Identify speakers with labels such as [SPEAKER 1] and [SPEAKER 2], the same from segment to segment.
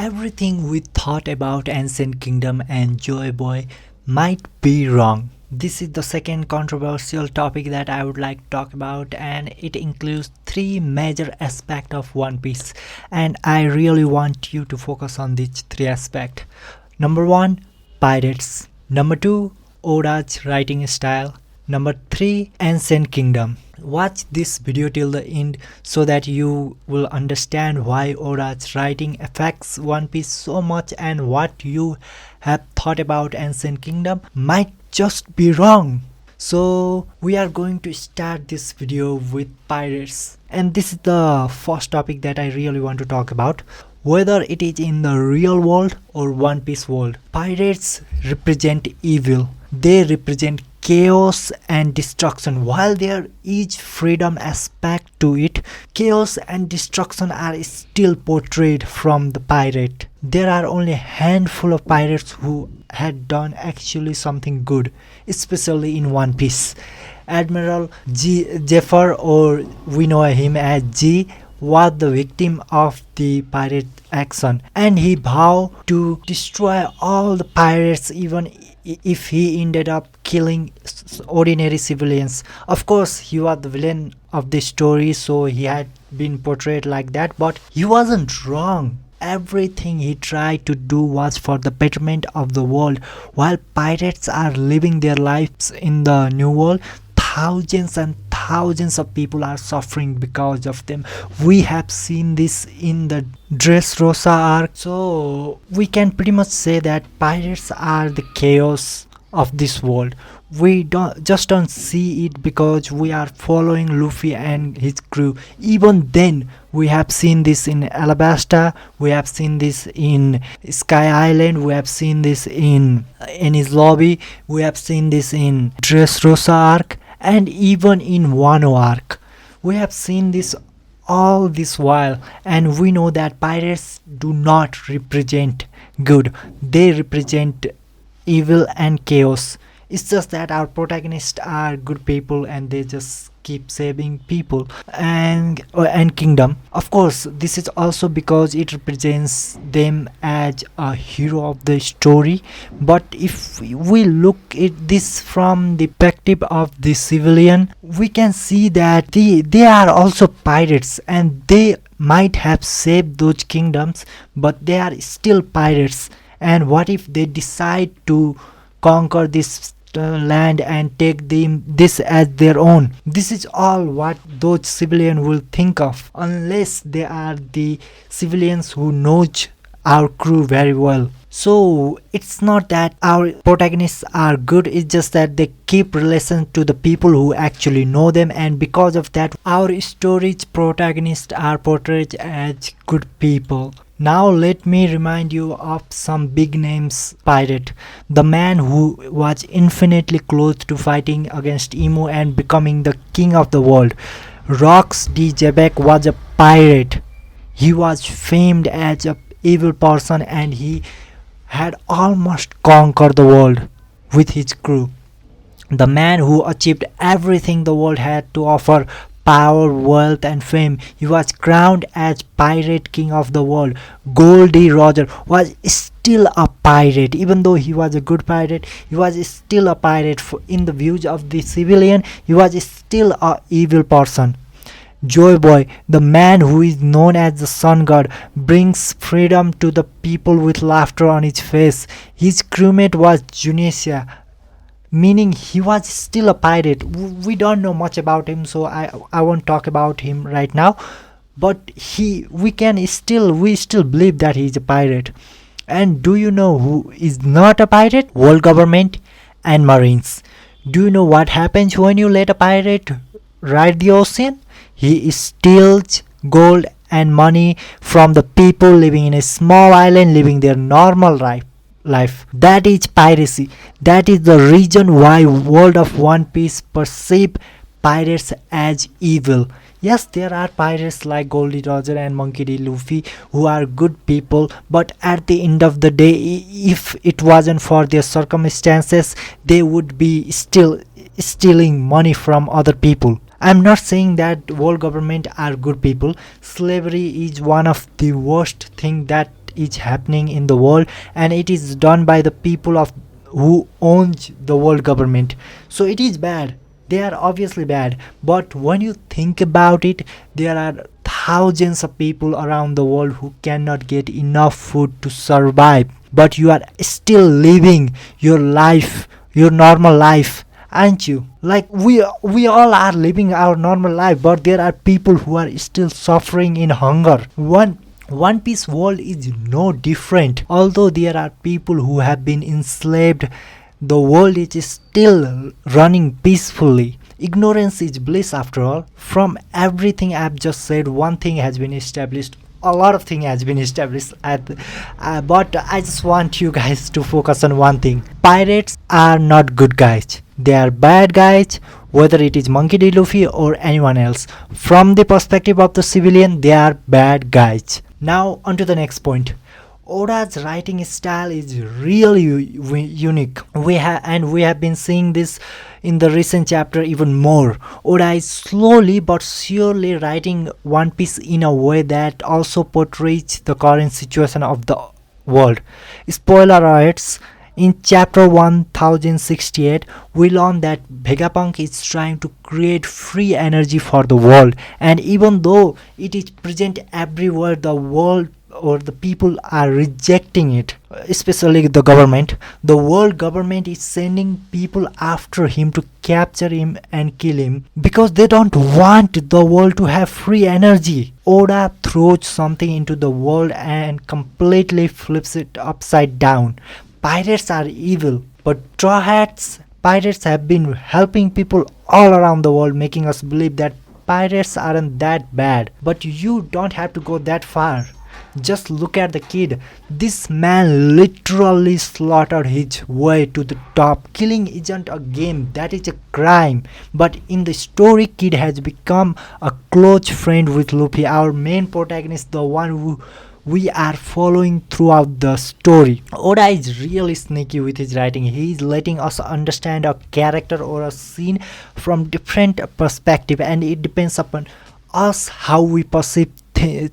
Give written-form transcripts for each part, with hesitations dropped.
[SPEAKER 1] Everything we thought about Ancient Kingdom and Joyboy might be wrong. This is the second controversial topic that I would like to talk about, and it includes three major aspects of One Piece, and I really want you to focus on these three aspects. Number one, pirates. Number two, Oda's writing style. Number three, Ancient Kingdom. Watch this video till the end so that you will understand why Oda's writing affects One Piece so much, and what you have thought about Ancient Kingdom might just be wrong. So we are going to start this video with pirates, and this is the first topic that I really want to talk about. Whether it is in the real world or One Piece world, pirates represent evil. They represent chaos and destruction. While there is freedom aspect to it, chaos and destruction are still portrayed from the pirate. There are only a handful of pirates who had done actually something good, especially in One Piece. Admiral Jafar, or we know him as G, was the victim of the pirate action, and he vowed to destroy all the pirates, even if he ended up killing ordinary civilians. Of course, he was the villain of the story, so he had been portrayed like that, but he wasn't wrong. Everything he tried to do was for the betterment of the world. While pirates are living their lives in the new world, thousands and thousands of people are suffering because of them. We have seen this in the Dressrosa arc, so we can pretty much say that pirates are the chaos of this world. We don't see it because we are following Luffy and his crew. Even then, we have seen this in Alabasta, we have seen this in Sky Island, we have seen this in his lobby, we have seen this in Dressrosa arc, and even in Wano arc. We have seen this all this while, and we know that pirates do not represent good. They represent evil and chaos. It's just that our protagonists are good people and they just keep saving people and kingdom. Of course, this is also because it represents them as a hero of the story. But if we look at this from the perspective of the civilian, we can see that they are also pirates, and they might have saved those kingdoms, but they are still pirates. And what if they decide to conquer this land and take this as their own? This is all what those civilians will think of, unless they are the civilians who knows our crew very well. So it's not that our protagonists are good, it's just that they keep relation to the people who actually know them, and because of that our story's protagonists are portrayed as good people. Now let me remind you of some big names pirate. The man who was infinitely close to fighting against Emu and becoming the king of the world. Rox D. Jebek was a pirate. He was famed as an evil person, and he had almost conquered the world with his crew. The man who achieved everything the world had to offer: power, wealth, and fame. He was crowned as pirate king of the world. Goldie Roger was still a pirate. Even though he was a good pirate, he was still a pirate. In the views of the civilian, he was still a evil person. Joyboy, the man who is known as the sun god, brings freedom to the people with laughter on his face. His crewmate was Junesia, meaning he was still a pirate. We don't know much about him, so I won't talk about him right now, but we still believe that he's a pirate. And do you know who is not a pirate? World government and marines. Do you know what happens when you let a pirate ride the ocean? He steals gold and money from the people living in a small island, living their normal life. That is piracy. That is the reason why world of One Piece perceive pirates as evil. Yes, there are pirates like Goldie Roger and Monkey D. Luffy who are good people, but at the end of the day, if it wasn't for their circumstances, they would be still stealing money from other people. I'm not saying that world government are good people. Slavery is one of the worst thing that is happening in the world, and it is done by the people of who owns the world government. So it is bad. They are obviously bad. But when you think about it, there are thousands of people around the world who cannot get enough food to survive, but you are still living your life, your normal life, aren't you? Like we all are living our normal life, but there are people who are still suffering in hunger. One Piece world is no different. Although there are people who have been enslaved, the world is still running peacefully. Ignorance is bliss after all. From everything I've just said, one thing has been established. A lot of thing has been established but I just want you guys to focus on one thing. Pirates are not good guys. They are bad guys, whether it is Monkey D. Luffy or anyone else. From the perspective of the civilian, they are bad guys. Now on to the next point. Oda's writing style is really unique. We have been seeing this in the recent chapter even more. Oda is slowly but surely writing One Piece in a way that also portrays the current situation of the world. Spoiler alerts. In chapter 1068, we learn that Vegapunk is trying to create free energy for the world, and even though it is present everywhere, the world or the people are rejecting it, especially the government. The world government is sending people after him to capture him and kill him because they don't want the world to have free energy. Oda throws something into the world and completely flips it upside down. Pirates are evil, but Straw Hats pirates have been helping people all around the world, making us believe that pirates aren't that bad. But you don't have to go that far. Just look at the kid. This man literally slaughtered his way to the top. Killing isn't a game, that is a crime. But in the story, Kid has become a close friend with Luffy, our main protagonist, the one who we are following throughout the story. Oda is really sneaky with his writing. He is letting us understand a character or a scene from different perspective, and it depends upon us how we perceive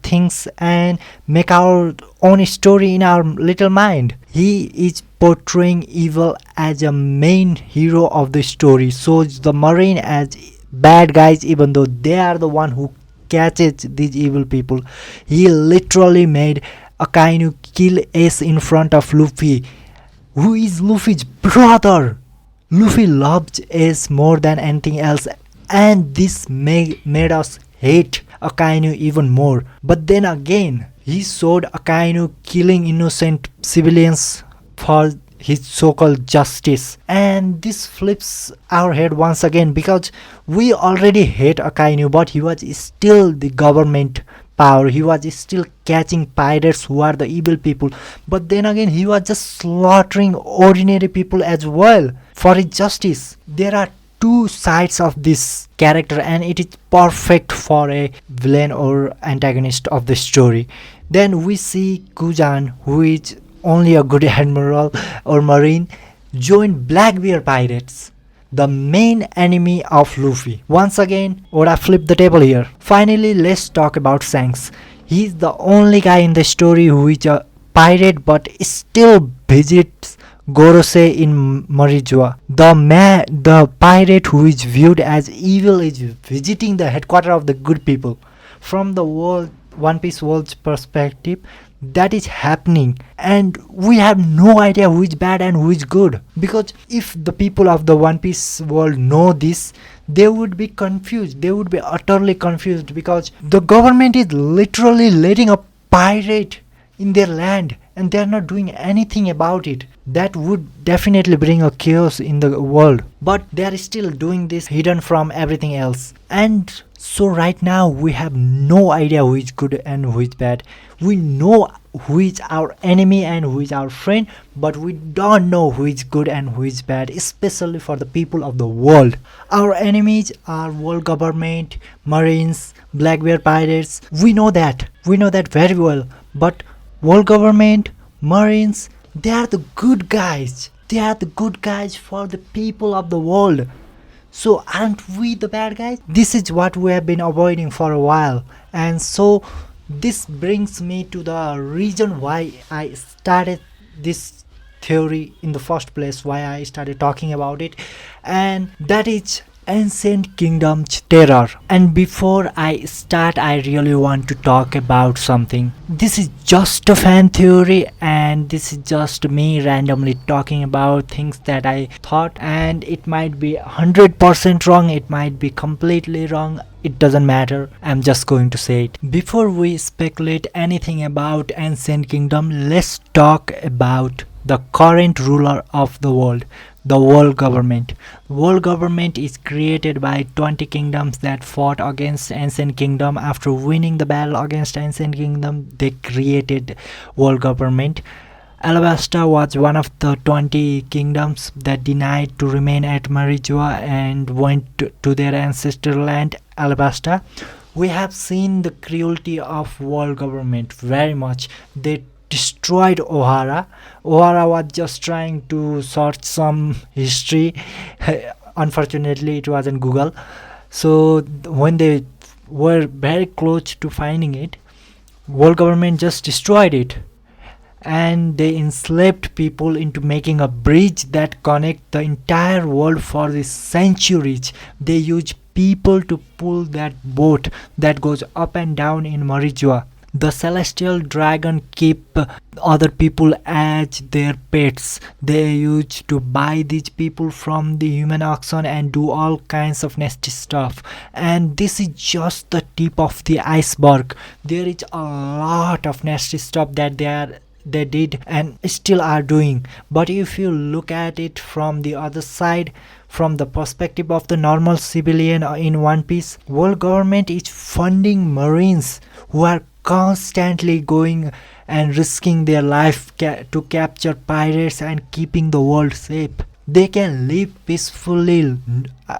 [SPEAKER 1] things and make our own story in our little mind. He is portraying evil as a main hero of the story, so the Marine as bad guys, even though they are the one who catches these evil people. He literally made Akainu kill Ace in front of Luffy, who is Luffy's brother. Luffy loves Ace more than anything else, and this made us hate Akainu even more. But then again, he showed Akainu killing innocent civilians for his so-called justice, and this flips our head once again because we already hate Akainu, but he was still the government power. He was still catching pirates who are the evil people, but then again he was just slaughtering ordinary people as well for his justice. There are two sides of this character, and it is perfect for a villain or antagonist of the story. Then we see Kujan, who is only a good admiral or marine, join Blackbear pirates, the main enemy of Luffy. Once again, Oda flipped the table here. Finally, let's talk about Shanks. He's the only guy in the story who is a pirate but still visits Gorosei in Marijua. The pirate who is viewed as evil is visiting the headquarters of the good people. From the One Piece world's perspective, that is happening, and we have no idea who is bad and who is good, because if the people of the One Piece world know this, they would be confused. They would be utterly confused because the government is literally letting a pirate in their land and they are not doing anything about it. That would definitely bring a chaos in the world, but they are still doing this hidden from everything else. And so right now we have no idea who is good and who is bad. We know who is our enemy and who is our friend, but we don't know who is good and who is bad, especially for the people of the world. Our enemies are world government, marines, Blackbear pirates. We know that very well. But world government, marines, they are the good guys. They are the good guys for the people of the world. So aren't we the bad guys? This is what we have been avoiding for a while, and so This brings me to the reason why I started this theory in the first place, why I started talking about it, and that is ancient kingdoms terror. And before I start, I really want to talk about something. This is just a fan theory, and this is just me randomly talking about things that I thought, and it might be 100% wrong, it might be completely wrong. It doesn't matter. I'm just going to say it. Before we speculate anything about ancient kingdom, let's talk about the current ruler of the world, the world government. World government is created by 20 kingdoms that fought against ancient kingdom. After winning the battle against ancient kingdom, they created world government. Alabasta was one of the 20 kingdoms that denied to remain at Marijua and went to their ancestral land, Alabasta. We have seen the cruelty of world government very much. They destroyed O'Hara. O'Hara was just trying to search some history. Unfortunately, it wasn't Google. So when they were very close to finding it, world government just destroyed it, and they enslaved people into making a bridge that connect the entire world for the centuries. They use people to pull that boat that goes up and down in Marijua. The celestial dragon keep other people as their pets. They used to buy these people from the human auction and do all kinds of nasty stuff. And this is just the tip of the iceberg. There is a lot of nasty stuff that they did and still are doing. But if you look at it from the other side, from the perspective of the normal civilian in One Piece, world government is funding marines who are constantly going and risking their life to capture pirates and keeping the world safe. They can live peacefully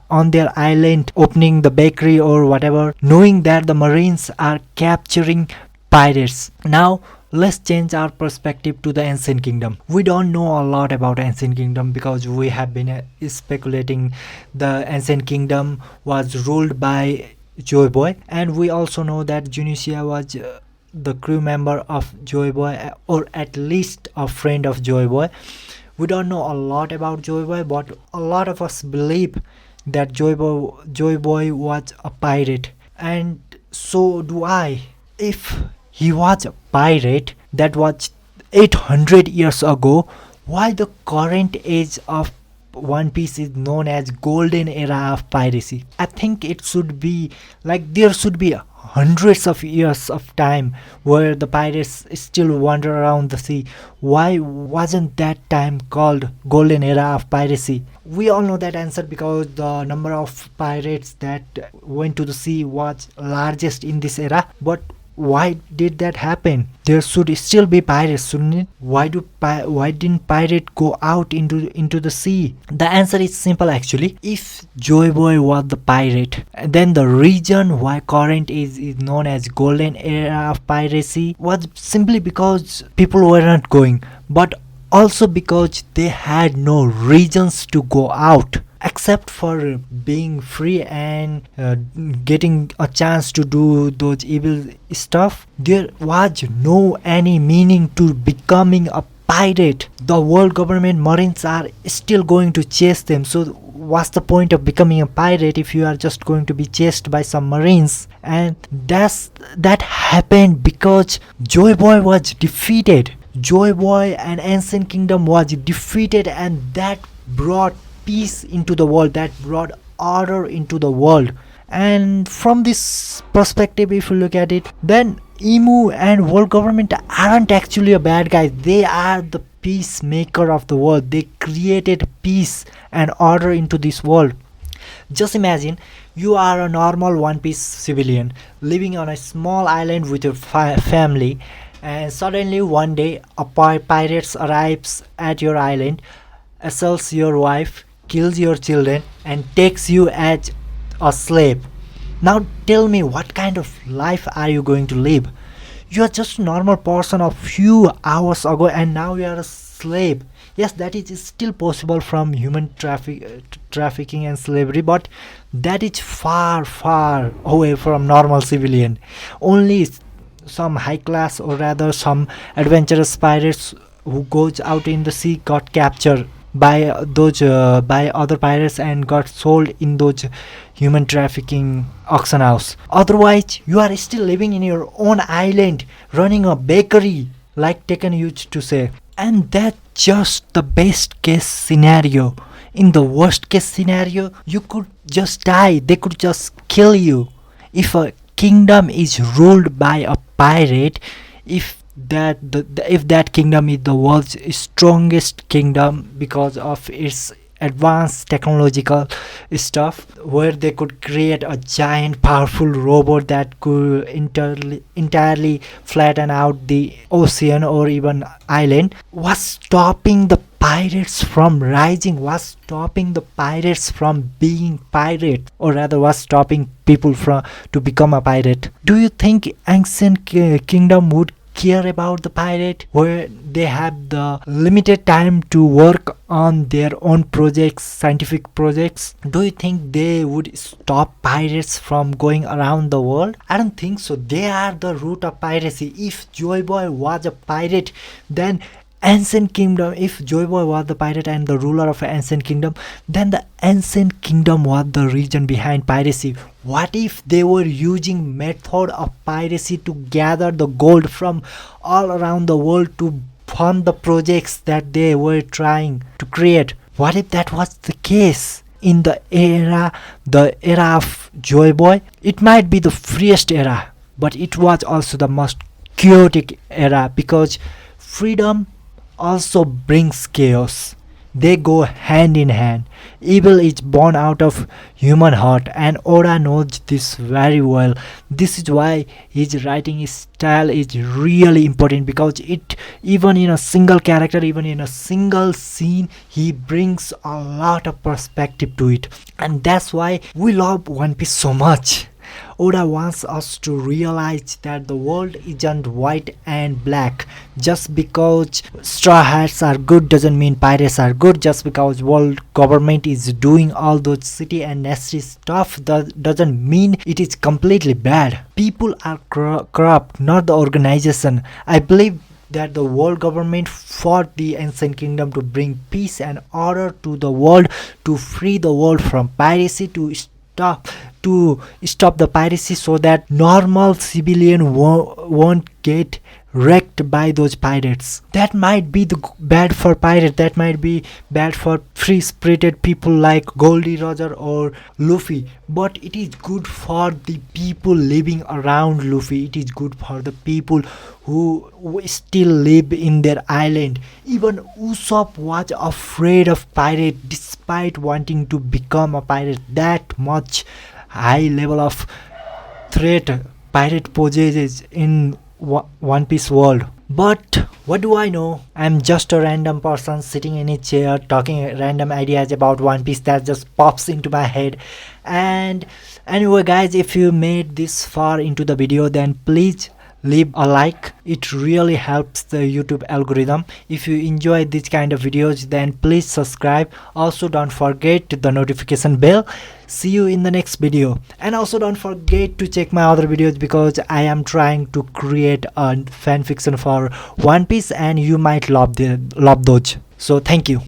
[SPEAKER 1] on their island, opening the bakery or whatever, knowing that the marines are capturing pirates. Now let's change our perspective to the ancient kingdom. We don't know a lot about ancient kingdom because we have been speculating the ancient kingdom was ruled by Joyboy, and we also know that Junicia was the crew member of Joyboy, or at least a friend of Joyboy. We don't know a lot about Joyboy, but a lot of us believe that Joyboy was a pirate, and so do I. If he was a pirate that was 800 years ago, why the current age of One Piece is known as golden era of piracy? I think it should be like there should be hundreds of years of time where the pirates still wander around the sea. Why wasn't that time called golden era of piracy? We all know that answer because the number of pirates that went to the sea was largest in this era. But why did that happen? There should still be pirates, shouldn't it? Why didn't pirate go out into the sea? The answer is simple actually. If Joyboy was the pirate, then the reason why current is known as golden era of piracy was simply because people weren't going, but also because they had no reasons to go out except for being free and getting a chance to do those evil stuff. There was no any meaning to becoming a pirate. The world government marines are still going to chase them, so what's the point of becoming a pirate if you are just going to be chased by some marines? And that happened because Joyboy was defeated. Joyboy and Ancient Kingdom was defeated, and that brought peace into the world, that brought order into the world. And from this perspective, if you look at it, then Emu and world government aren't actually a bad guy. They are the peacemaker of the world. They created peace and order into this world. Just imagine you are a normal One Piece civilian living on a small island with your family, and suddenly one day a pirates arrives at your island, assaults your wife, kills your children, and takes you as a slave. Now tell me, what kind of life are you going to live? You are just a normal person a few hours ago, and now you are a slave. Yes, that is still possible from human trafficking and slavery, but that is far away from normal civilian. Only some high class, or rather some adventurous pirates who goes out in the sea got captured by those by other pirates and got sold in those human trafficking auction house. Otherwise, you are still living in your own island, running a bakery, like Taken used to say. And that's just the best case scenario. In the worst case scenario, you could just die. They could just kill you. If a kingdom is ruled by a pirate, if that kingdom is the world's strongest kingdom because of its advanced technological stuff, where they could create a giant powerful robot that could entirely flatten out the ocean or even island, was stopping the pirates from rising, was stopping the pirates from being pirate, or rather was stopping people from to become a pirate. Do you think ancient kingdom would care about the pirate, where they have the limited time to work on their own projects, scientific projects? Do you think they would stop pirates from going around the world? I don't think so. They are the root of piracy. If Joyboy was a pirate, then ancient kingdom, if Joyboy was the pirate and the ruler of ancient kingdom, then the ancient kingdom was the reason behind piracy. What if they were using method of piracy to gather the gold from all around the world to fund the projects that they were trying to create? What if that was the case? In the era of Joyboy, it might be the freest era, but it was also the most chaotic era, because freedom also brings chaos. They go hand in hand. Evil is born out of human heart, and Oda knows this very well. This is why his writing style is really important, because it, even in a single character, even in a single scene, he brings a lot of perspective to it. And that's why we love One Piece so much. Oda wants us to realize that the world isn't white and black. Just because straw hats are good doesn't mean pirates are good. Just because world government is doing all those city and nasty stuff doesn't mean it is completely bad. People are corrupt, not the organization. I believe that the world government fought the ancient kingdom to bring peace and order to the world, to free the world from piracy, to stop the piracy, so that normal civilian won't get wrecked by those pirates. That might be bad for pirates, that might be bad for free-spirited people like Goldie Roger or Luffy, but it is good for the people living around Luffy. It is good for the people who still live in their island. Even Usopp was afraid of pirate despite wanting to become a pirate. That much high level of threat pirate poses in One Piece world. But what do I know? I'm just a random person sitting in a chair talking random ideas about One Piece that just pops into my head. And anyway guys, if you made this far into the video, then please leave a like. It really helps the YouTube algorithm. If you enjoy this kind of videos, then please subscribe. Also don't forget the notification bell. See you in the next video, and also don't forget to check my other videos, because I am trying to create a fan fiction for One Piece and you might love those. So thank you.